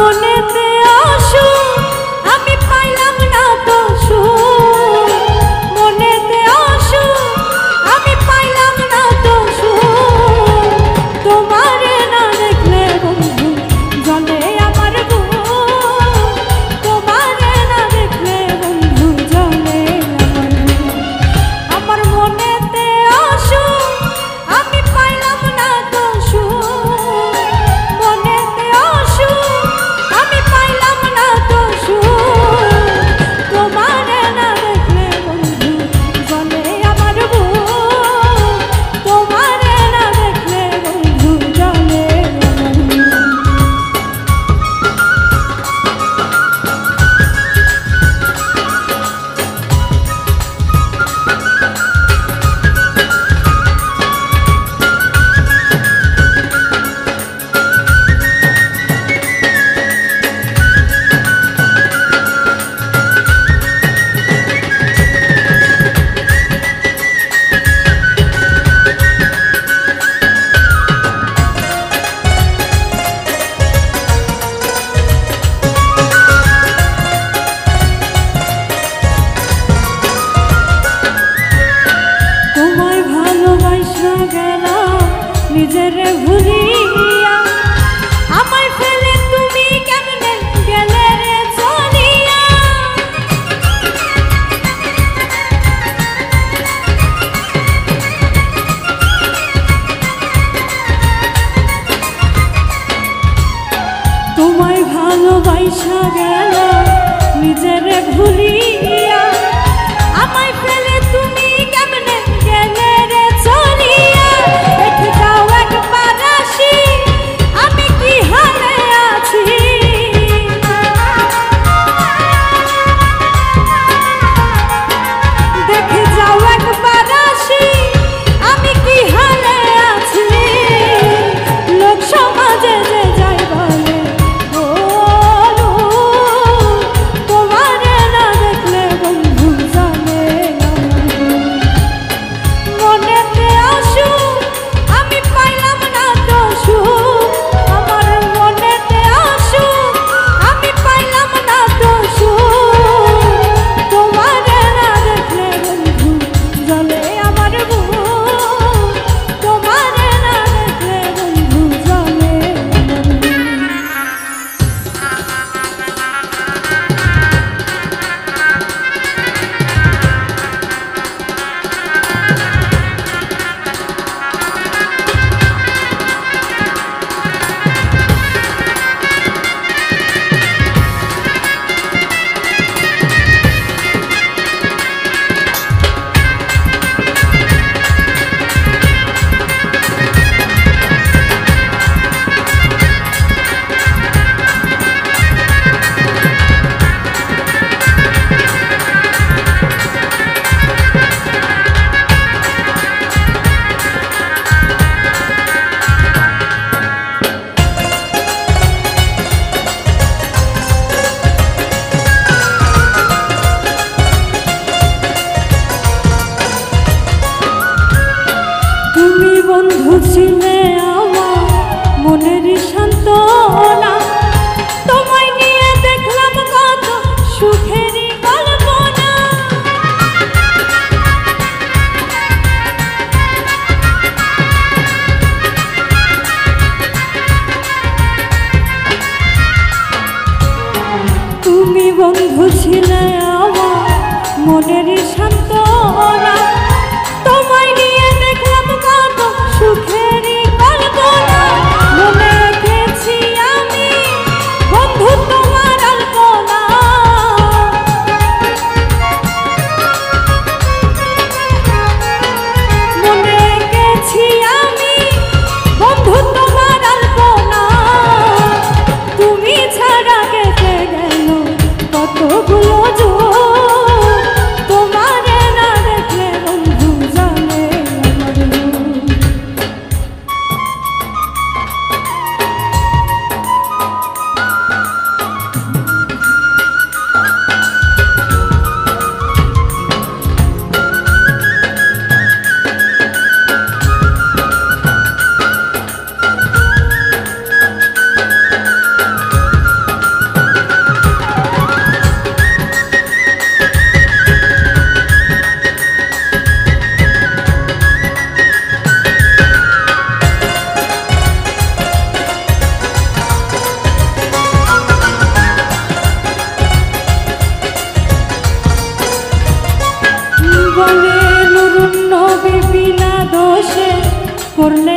মনেতে আসু আমি পাইলাম না তো সুখ, মনেতে আসু আমি পাইলাম না তো সুখ, তোমারে না দেখলে বন্ধু জলে আমার বুক, তোমারে না দেখলে বন্ধু জলে আমার মনেতে আসু আমি পাইলাম না তো সুখ, মনেতে আসু আমি পাইলাম না তো সুখ, তোমারে না দেখলে বন্ধু জলে আমার বুক, তোমারে না দেখলে বন্ধু জলে আমার বুক। তোমায় ভালোবাসা গেলাম নিজেরে ভুলিয়া, আমায় ফেলে তুমি কেমনে গেলে রে চলিয়া, তোমায় ভালোবাসা গেলাম নিজেরে ভুলিয়া, আমায় ফেলে তুমি কেমনে গেলে রে চলিয়া, দেখে যাও একবার আসি আমি কি হালে আছি, দেখে যাও একবার আসি আমি কি হালে আছি, লোক সমাজে যে যাই বলে ও তোমারে না দেখলে বন্ধু জানে মনেতে আসু আমি পাইলাম না তো সুখ, আমার মনেতে আসু আমি পাইলাম না তো সুখ, তোমারে না দেখলে বন্ধু জলে আমার বুক, তোমারে না দেখলে বন্ধু জলে আমার তুমি বন্ধু ছিলে আমার মনের সান্ত্বনা, তোমায় নিয়ে দেখলাম কত সুখেরই কল্পনা, তুমি বন্ধু ছিলে আমার মনের সান্ত্বনা, তোমায় নিয়ে দেখলাম কত সুখেরই কল্পনা, মনে রেখেছি আমি বন্ধু তোমার আলপনা, মনে রেখেছি আমি বন্ধু তোমার আলপনা, তুমি ছাড়া কেটে গেল কতগুলো যুগ, তোমারে না দেখলে করলে